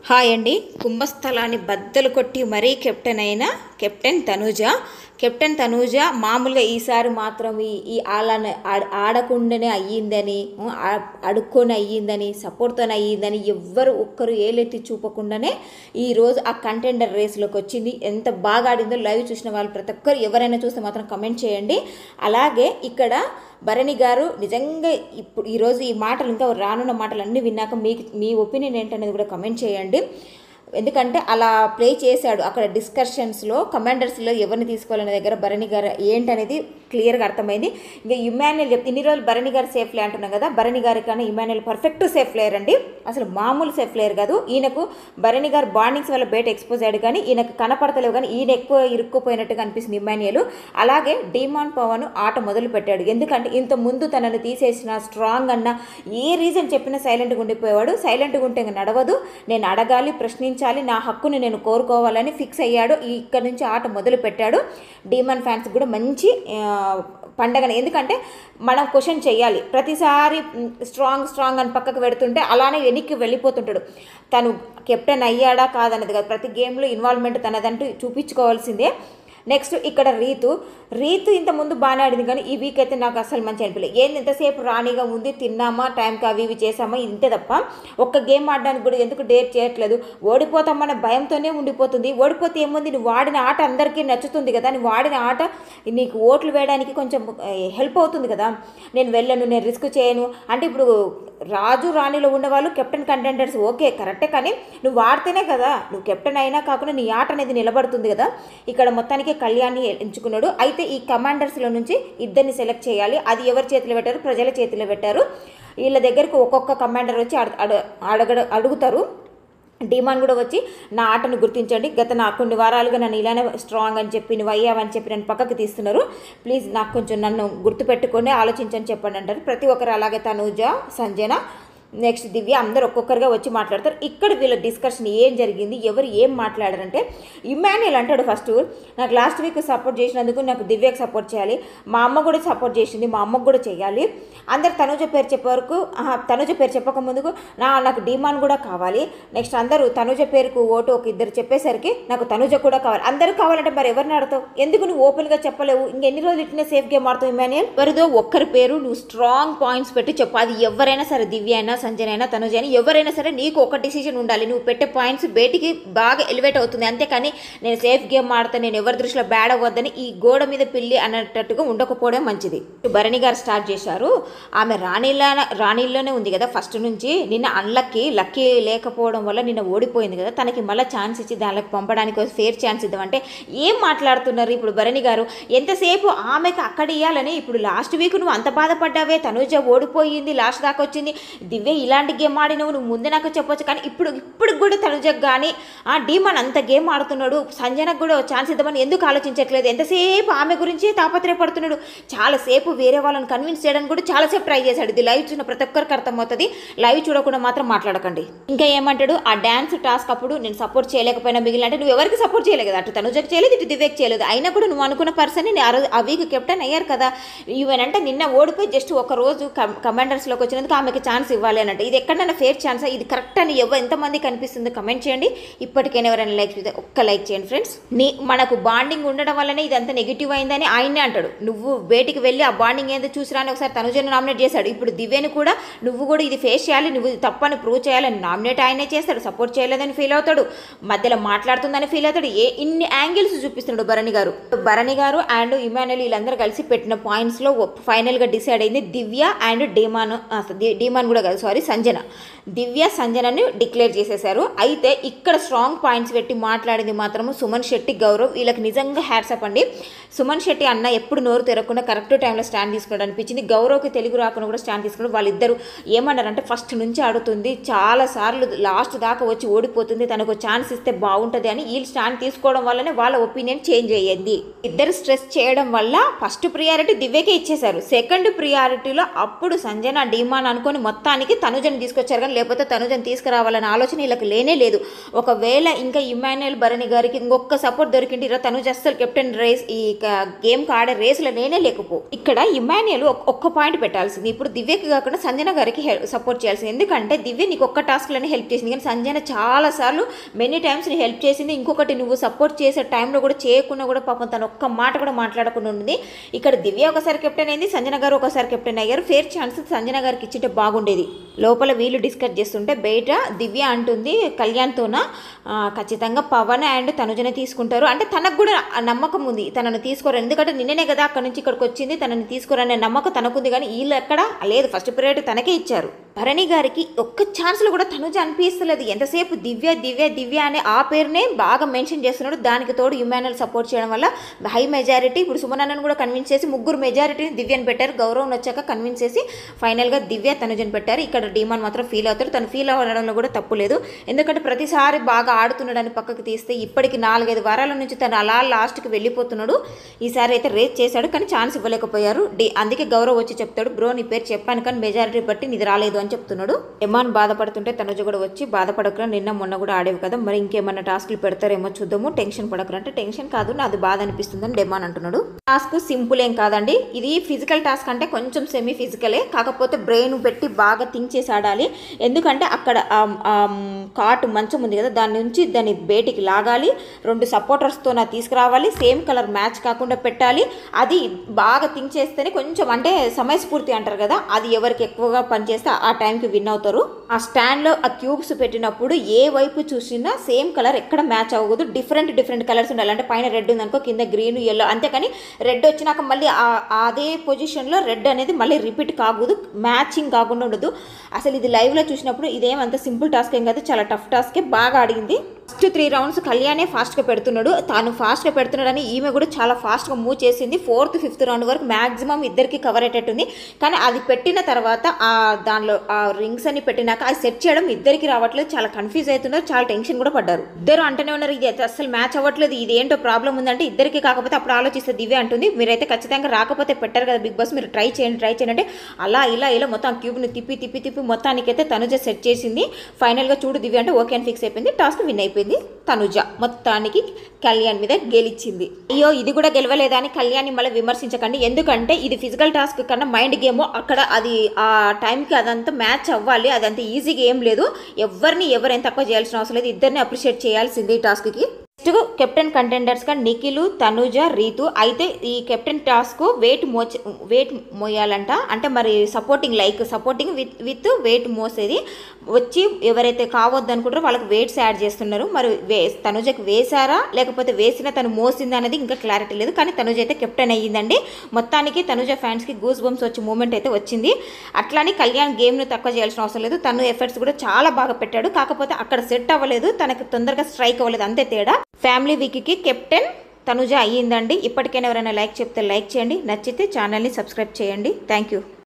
Hi అండి. కుంభస్థలాన్ని బద్దలు కొట్టి మరీ కెప్టెన్ తనూజ మామూలుగా ఈసారి మాత్రం ఈ ఆళ్ళని ఆడకుండానే అయ్యిందని, అడుక్కొని అయ్యిందని, సపోర్ట్తోనే అయ్యిందని ఎవ్వరు ఒక్కరు ఏలెత్తి చూపకుండానే ఈరోజు ఆ కంటెండర్ రేస్లోకి వచ్చింది. ఎంత బాగా ఆడిందో లైవ్ చూసిన వాళ్ళు ప్రతి ఒక్కరు ఎవరైనా చూస్తే మాత్రం కమెంట్ చేయండి. అలాగే ఇక్కడ భరణి గారు నిజంగా ఇప్పుడు ఈరోజు ఈ మాటలు ఇంకా రానున్న మాటలు అన్నీ విన్నాక మీ ఒపీనియన్ ఏంటనేది కూడా కమెంట్ చేయండి. ఎందుకంటే అలా ప్లే చేశాడు అక్కడ డిస్కషన్స్లో, కమాండర్స్లో ఎవరిని తీసుకోవాలనే దగ్గర భరణి గారు ఏంటనేది క్లియర్గా అర్థమైంది. ఇంకా ఇమాన్యుయల్ చెప్తే ఇన్ని రోజులు భరణి గారు సేఫ్ ప్లే అంటున్నాం కదా, భరణి గారి కానీ ఇమాన్యుయల్ పర్ఫెక్ట్ సేఫ్ ప్లేయర్ అండి. అసలు మామూలు సేఫ్ ప్లేయర్ కాదు. ఈయనకు భరణి గారు బాండింగ్స్ వల్ల బయట ఎక్స్పోజ్ అయ్యాడు, కానీ ఈయనకు కనపడతలేవు, కానీ ఈయన ఎక్కువ ఇరుక్కుపోయినట్టుగా అనిపిస్తుంది ఇమాన్యుయల్. అలాగే డీమాన్ పవన్ ఆట మొదలు పెట్టాడు. ఎందుకంటే ఇంత ముందు తనను తీసేసిన స్ట్రాంగ్ అన్న ఏ రీజన్ చెప్పినా సైలెంట్గా ఉండిపోయేవాడు. సైలెంట్గా ఉంటే ఇంకా నడవదు, నేను అడగాలి, ప్రశ్నించాలి, నా హక్కుని నేను కోరుకోవాలని ఫిక్స్ అయ్యాడు. ఇక్కడ నుంచి ఆట మొదలు పెట్టాడు. డీమాన్ ఫ్యాన్స్ కూడా మంచి పండగని, ఎందుకంటే మనం క్వశ్చన్ చేయాలి. ప్రతిసారి స్ట్రాంగ్ అని పక్కకు పెడుతుంటే అలానే వెనక్కి వెళ్ళిపోతుంటాడు. తను కెప్టెన్ అయ్యాడా కాదన్నది కాదు, ప్రతి గేమ్లో ఇన్వాల్వ్మెంట్ తనదంటూ చూపించుకోవాల్సిందే. నెక్స్ట్ ఇక్కడ రీతు ఇంతకుముందు బాగానే ఆడింది, కానీ ఈ వీక్ అయితే నాకు అసలు మంచి అనిపించలేదు. ఏంది ఇంతసేపు రాణిగా ఉంది, తిన్నామా, టైంకి అవి ఇవి చేసామా, ఇంతే తప్ప ఒక్క గేమ్ ఆడడానికి కూడా ఎందుకు డేర్ చేయట్లేదు. ఓడిపోతామన్న భయంతోనే ఉండిపోతుంది. ఓడిపోతే ఏముంది, నువ్వు ఆడిన ఆట అందరికీ నచ్చుతుంది కదా, నువ్వు ఆడిన ఆట నీకు ఓట్లు వేయడానికి కొంచెం హెల్ప్ అవుతుంది కదా. నేను వెళ్ళను, నేను రిస్క్ చేయను అంటే ఇప్పుడు రాజు రాణిలో ఉన్నవాళ్ళు కెప్టెన్ కంటెండర్స్ ఓకే కరెక్టే, కానీ నువ్వు ఆడితేనే కదా నువ్వు కెప్టెన్ అయినా కాకుండా నీ ఆట అనేది నిలబడుతుంది కదా. ఇక్కడ మొత్తానికి కళ్యాణ్ని ఎంచుకున్నాడు. అయితే ఈ కమాండర్స్లో నుంచి ఇద్దరిని సెలెక్ట్ చేయాలి. అది ఎవరి చేతిలో పెట్టారు? ప్రజల చేతిలో పెట్టారు. వీళ్ళ దగ్గరికి ఒక్కొక్క కమాండర్ వచ్చి అడుగుతారు. డీమాన్ కూడా వచ్చి నా ఆటను గుర్తించండి, గత నాకు కొన్ని వారాలుగా నన్ను ఇలానే స్ట్రాంగ్ అని చెప్పి నువ్వు అయ్యావని చెప్పి నన్ను పక్కకు తీస్తున్నారు, ప్లీజ్ నాకు కొంచెం నన్ను గుర్తుపెట్టుకొని ఆలోచించని చెప్పండి అంటారు. ప్రతి ఒక్కరు అలాగే తనూజ, సంజన, నెక్స్ట్ దివ్య అందరు ఒక్కొక్కరుగా వచ్చి మాట్లాడతారు. ఇక్కడ వీళ్ళ డిస్కషన్ ఏం జరిగింది, ఎవరు ఏం మాట్లాడారంటే ఇమాన్యుయల్ అంటాడు ఫస్ట్, నాకు లాస్ట్ వీక్ సపోర్ట్ చేసినందుకు నాకు దివ్యకు సపోర్ట్ చేయాలి, మా అమ్మ కూడా సపోర్ట్ చేసింది, మా అమ్మకు కూడా చేయాలి. అందరు తనూజ పేరు చెప్పే వరకు తనూజ పేరు చెప్పక ముందుకు నాకు డీమాన్ కూడా కావాలి. నెక్స్ట్ అందరూ తనూజ పేరుకు ఓటు ఒక ఇద్దరు చెప్పేసరికి నాకు తనూజ కూడా కావాలి. అందరూ కావాలంటే మరి ఎవరిని ఆడతావు? ఎందుకు నువ్వు ఓపెన్గా చెప్పలేవు? ఇంకెన్ని రోజులు ఇట్లనే సేఫ్ గేమ్ ఆడతావు ఇమాన్యుయల్? ఎవరిదో ఒక్కరి పేరు నువ్వు స్ట్రాంగ్ పాయింట్స్ పెట్టి చెప్పు. అది ఎవరైనా సరే, దివ్య అయినా, సంజన అయినా, తనుజ అయినా, ఎవరైనా సరే నీకు ఒక డిసిజన్ ఉండాలి. నువ్వు పెట్టే పాయింట్స్ బయటికి బాగా ఎలివేట్ అవుతుంది. అంతేకాని నేను సేఫ్ గేమ్ ఆడతా, నేను ఎవరి దృష్టిలో బ్యాడ్ అవ్వద్దని ఈ గోడ మీద పిల్లి అన్నట్టుగా ఉండకపోవడం మంచిది. భరణి గారు స్టార్ట్ చేశారు. ఆమె రాణిలోనే ఉంది కదా ఫస్ట్ నుంచి. నిన్న లక్కీ లేకపోవడం వల్ల నిన్న ఓడిపోయింది కదా, తనకి మళ్ళీ ఛాన్స్ ఇచ్చి దానికి పంపడానికి ఫేర్ ఛాన్స్ ఇద్దామంటే ఏం మాట్లాడుతున్నారు ఇప్పుడు భరణి గారు? ఎంతసేపు ఆమెకు అక్కడ ఇవ్వాలని. ఇప్పుడు లాస్ట్ వీక్ నువ్వు అంత బాధపడ్డావే, తనుజ ఓడిపోయింది, లాస్ట్ దాకా వచ్చింది, దివ్య ఇలాంటి గేమ్ ఆడినవు, నువ్వు ముందే నాకు చెప్పొచ్చు. కానీ ఇప్పుడు కూడా తనుజకు కానీ డీమాన్ అంత గేమ్ ఆడుతున్నాడు, సంజనకు కూడా ఛాన్స్ ఇద్దామని ఎందుకు ఆలోచించట్లేదు? ఎంతసేపు ఆమె గురించి తాపత్రయపడుతున్నాడు. చాలాసేపు వేరే వాళ్ళని కన్విన్స్ చేయడానికి కూడా చాలాసేపు ట్రై చేశాడు. ఇది లైవ్ చూసిన ప్రతి ఒక్కరికి అర్థమవుతుంది. లైవ్ చూడకుండా మాత్రం మాట్లాడకండి. ఇంకా ఏమంటాడు, ఆ డ్యాన్స్ టాస్క్ అప్పుడు నేను సపోర్ట్ చేయలేకపోయినా మిగిలిన అంటే నువ్వు ఎవరికి సపోర్ట్ చేయలేదు కదా, అటు తనుజకు చేయలేదు, ఇటు దివ్యకు చేయలేదు. అయినా కూడా నువ్వు అనుకున్న పర్సన్ని ఆ వీక్ కెప్టెన్ అయ్యారు కదా. ఈవెన్ అంటే నిన్న ఓడిపోయి జస్ట్ ఒక రోజు కమాండర్స్లోకి వచ్చినందుకు ఆమెకి ఛాన్స్ ఇవ్వాలి అని అంటే ఇది ఎక్కడైనా ఫేర్ ఛాన్సా? ఇది కరెక్ట్ అని ఎంతమంది కనిపిస్తుందో కమెంట్ చేయండి. ఇప్పటికైనా ఎవరైనా లైక్ చేస్తే ఒక్క లైక్ చేయండి ఫ్రెండ్స్. మనకు బాండింగ్ ఉండడం వల్లనే ఇది అంత నెగిటివ్ అయిందని ఆయనే అంటాడు. నువ్వు బయటికి వెళ్ళి ఆ బాండింగ్ ఏందో చూసిరాని ఒకసారి తనుజను నామినేట్ చేశాడు. ఇప్పుడు దివ్యను కూడా నువ్వు కూడా ఇది ఫేస్ చేయాలి, నువ్వు తప్పని ప్రూవ్ చేయాలని నామినేట్ ఆయనే చేస్తాడు. సపోర్ట్ చేయలేదని ఫీల్ అవుతాడు, మధ్యలో మాట్లాడుతుందని ఫీల్ అవుతాడు. ఇన్ని యాంగిల్స్ చూపిస్తున్నాడు భరణి గారు అండ్ ఇమాన్యుయల్ వీళ్ళందరూ కలిసి పెట్టిన పాయింట్స్లో ఫైనల్గా డిసైడ్ అయింది దివ్య అండ్ డీమాన్ కూడా కాదు, సారీ, దివ్య సంజనని డిక్లేర్ చేసేశారు. అయితే ఇక్కడ స్ట్రాంగ్ పాయింట్స్ పెట్టి మాట్లాడింది మాత్రము సుమన్ శెట్టి, గౌరవ్. వీళ్ళకి నిజంగా హ్యాట్సప్ అండి. సుమన్ శెట్టి అన్న ఎప్పుడు నోరు తెరకుండా కరెక్ట్ టైంలో స్టాండ్ తీసుకోవడం అనిపించింది. గౌరవ్కి తెలుగు రాకుండా కూడా స్టాండ్ తీసుకోవడం. వాళ్ళిద్దరు ఏమన్నారంటే ఫస్ట్ నుంచి ఆడుతుంది, చాలాసార్లు లాస్ట్ దాకా వచ్చి ఓడిపోతుంది, తనకు ఛాన్స్ ఇస్తే బాగుంటుంది అని వీళ్ళు స్టాండ్ తీసుకోవడం వల్లనే వాళ్ళ ఒపీనియన్ చేంజ్ అయ్యింది. ఇద్దరు స్ట్రెస్ చేయడం వల్ల ఫస్ట్ ప్రియారిటీ దివ్యకే ఇచ్చేశారు. సెకండ్ ప్రియారిటీలో అప్పుడు సంజన డీమాన్ అనుకొని మొత్తానికి తనుజని తీసుకొచ్చారు, కానీ లేకపోతే తనుజని తీసుకురావాలనే ఆలోచన వీళ్ళకి లేనే లేదు. ఒకవేళ ఇంకా ఇమాన్యుయల్ భరణి గారికి ఇంకొక సపోర్ట్ దొరికింది ఇలా తనుజ అస్సలు కెప్టెన్ రేస్ ఈ గేమ్కి ఆడే రేసులో నేనే లేకపో. ఇక్కడ ఇమాన్యుయల్ ఒక్క పాయింట్ పెట్టాల్సింది, ఇప్పుడు దివ్యకి కాకుండా సంజన గారికి సపోర్ట్ చేయాల్సింది. ఎందుకంటే దివ్య నీకు ఒక్క టాస్క్లోనే హెల్ప్ చేసింది, కానీ సంజన చాలాసార్లు మెనీ టైమ్స్ నీ హెల్ప్ చేసింది. ఇంకొకటి నువ్వు సపోర్ట్ చేసే టైంలో కూడా చేయకుండా కూడా పాపం తను ఒక్క మాట కూడా మాట్లాడకుండా ఉంది. ఇక్కడ దివ్య ఒకసారి కెప్టెన్ అయింది, సంజన గారు ఒకసారి కెప్టెన్ అయ్యారు. ఫేర్ ఛాన్స్ సంజన గారికి ఇచ్చింటే బాగుండేది. లోపల వీళ్ళు డిస్కస్ చేస్తుంటే బయట దివ్య అంటుంది కళ్యాణ్తోన ఖచ్చితంగా పవన్ అండ్ తనుజనే తీసుకుంటారు అంటే తనకు కూడా నమ్మకం ఉంది తనను తీసుకోరు, ఎందుకంటే నిన్ననే కదా అక్కడ నుంచి ఇక్కడికి వచ్చింది, తనని తీసుకోరనే నమ్మకం తనకుంది. కానీ వీళ్ళు ఎక్కడ లేదు, ఫస్ట్ పీరియడ్ తనకే ఇచ్చారు. భరణి గారికి ఒక్క ఛాన్స్లో కూడా తనుజ అనిపిస్తలేదు, ఎంతసేపు దివ్య దివ్య దివ్య అనే ఆ పేరునే బాగా మెన్షన్ చేస్తున్నాడు. దానికి తోడు ఇమాన్యుయల్ సపోర్ట్ చేయడం వల్ల హై మెజారిటీ, ఇప్పుడు సుమనన్నను కూడా కన్విన్స్ చేసి ముగ్గురు మెజారిటీని దివ్యని పెట్టారు. గౌరవం వచ్చాక కన్విన్స్ చేసి ఫైనల్గా దివ్య తనుజని పెట్టారు. ఇక్కడ డీమాన్ మాత్రం ఫీల్ అవుతారు, తను ఫీల్ అవ్వడంలో కూడా తప్పు లేదు, ఎందుకంటే ప్రతిసారి బాగా ఆడుతున్నాడని పక్కకి తీస్తే ఇప్పటికి 4-5 వారాల నుంచి తను అలా లాస్ట్కి వెళ్ళిపోతున్నాడు. ఈసారి అయితే రేస్ చేశాడు కానీ ఛాన్స్ ఇవ్వలేకపోయారు. అందుకే గౌరవ్ వచ్చి చెప్తాడు, బ్రో నీ పేరు చెప్పాను కానీ మెజారిటీ బట్టి నీది రాలేదు అని చెప్తున్నాడు. ఎమాన్ బాధపడుతుంటే తనుజ కూడా వచ్చి బాధపడకురా, నిన్న మొన్న కూడా ఆడేవి కదా, మరి ఇంకేమన్నా టాస్క్లు పెడతారేమో చూద్దాము, టెన్షన్ పడకురా అంటే టెన్షన్ కాదు నాది బాధ అనిపిస్తుందని డెమాన్ అంటున్నాడు. టాస్క్ సింపుల్ ఏం కాదండి, ఇది ఫిజికల్ టాస్క్ అంటే కొంచెం సెమీ ఫిజికలే, కాకపోతే బ్రెయిన్ పెట్టి బాగా థింక్ చేసి ఆడాలి. ఎందుకంటే అక్కడ కాటు మంచం ఉంది కదా, దాని నుంచి దాన్ని బయటికి లాగాలి, 2 సపోర్టర్స్తో తీసుకురావాలి, సేమ్ కలర్ మ్యాచ్ కాకుండా పెట్టాలి. అది బాగా థింక్ చేస్తేనే కొంచెం అంటే సమయస్ఫూర్తి అంటారు కదా, అది ఎవరికి ఎక్కువగా పనిచేస్తే ఆ టైంకి విన్ అవుతారు. ఆ స్టాండ్లో ఆ క్యూబ్స్ పెట్టినప్పుడు ఏ వైపు చూసినా సేమ్ కలర్ ఎక్కడ మ్యాచ్ అవ్వదు, డిఫరెంట్ కలర్స్ ఉండాలి. అంటే పైన రెడ్ ఉందనుకో కింద గ్రీన్ ఎల్లో, అంతేకాని రెడ్ వచ్చినాక మళ్ళీ అదే పొజిషన్లో రెడ్ అనేది మళ్ళీ రిపీట్ కాకూడదు, మ్యాచింగ్ కాకుండా ఉండదు. అసలు ఇది లైవ్లో చూసినప్పుడు ఇదేమంత సింపుల్ టాస్క్ ఏం కాదు, చాలా టఫ్ టాస్కే, బాగా ఆడింది. ఫస్ట్ 3 రౌండ్స్ కళ్యాణే ఫాస్ట్గా పెడుతున్నాడు, తాను ఫాస్ట్గా పెడుతున్నాడని ఈమె కూడా చాలా ఫాస్ట్గా మూవ్ చేసింది. 4th 5th రౌండ్ వరకు మ్యాక్సిమం ఇద్దరికి కవర్ అయ్యేటట్టుంది. కానీ అది పెట్టిన తర్వాత దానిలో ఆ రింగ్స్ అని పెట్టినాక అది సెట్ చేయడం ఇద్దరికి రావట్లేదు, చాలా కన్ఫ్యూజ్ అవుతున్నారు, చాలా టెన్షన్ కూడా పడ్డారు. ఇద్దరు అంటూనే ఉన్నారు ఇది అసలు మ్యాచ్ అవ్వట్లేదు, ఇది ఏంటో ప్రాబ్లం ఉందంటే ఇద్దరికి కాకపోతే అప్పుడు ఆలోచిస్తే దివ్య అంటుంది మీరైతే ఖచ్చితంగా రాకపోతే పెట్టారు కదా బిగ్ బాస్, మీరు ట్రై చేయండి అంటే అలా ఇలా మొత్తం క్యూబ్ని తిప్పి మొత్తానికైతే తనుజ సెట్ చేసింది. ఫైనల్గా చూడు దివ్య అంటే ఓకే అని ఫిక్స్ అయిపోయింది, టాస్క్ విన్ అయిపోయింది. తనుజ మొత్తానికి కళ్యాణ్ మీద గెలిచింది. అయ్యో ఇది కూడా గెలవలేదా అని కళ్యాణ్ని మళ్ళీ విమర్శించకండి, ఎందుకంటే ఇది ఫిజికల్ టాస్క్ కన్నా మైండ్ గేమ్, అక్కడ అది ఆ టైంకి అదంతా మ్యాచ్ అవ్వాలి, అదంతా ఈజీగా ఏం లేదు, ఎవరైనా తక్కువ చేయాల్సిన అవసరం లేదు, ఇద్దరిని అప్రిషియేట్ చేయాల్సింది ఈ టాస్క్కి. నెక్స్ట్ కెప్టెన్ కంటెండర్స్గా నిఖిల్, తనుజ, రీతు. అయితే ఈ కెప్టెన్ టాస్క్ వెయిట్ మోయాలంట, అంటే మరి సపోర్టింగ్ విత్ వెయిట్ మోసేది వచ్చి ఎవరైతే కావద్దు అనుకుంటారో వాళ్ళకి వెయిట్స్ యాడ్ చేస్తున్నారు. మరి తనుజకి వేశారా లేకపోతే వేసినా తను మోసిందా అనేది ఇంకా క్లారిటీ లేదు, కానీ తనుజ అయితే కెప్టెన్ అయ్యిందండి. మొత్తానికి తనుజ ఫ్యాన్స్కి గూస్ బంప్స్ వచ్చే మూమెంట్ అయితే వచ్చింది. అట్లానే కళ్యాణ్ గేమ్ను తక్కువ చేయాల్సిన అవసరం లేదు, తను ఎఫర్ట్స్ కూడా చాలా బాగా పెట్టాడు, కాకపోతే అక్కడ సెట్ అవ్వలేదు, తనకు తొందరగా స్ట్రైక్ అవ్వలేదు, అంతే తేడా. ఫ్యామిలీ వీక్కి కెప్టెన్ తనుజ అయ్యిందండి. ఇప్పటికైనా ఎవరైనా లైక్ చెప్తే లైక్ చేయండి, నచ్చితే ఛానల్ని సబ్స్క్రైబ్ చేయండి. Thank you.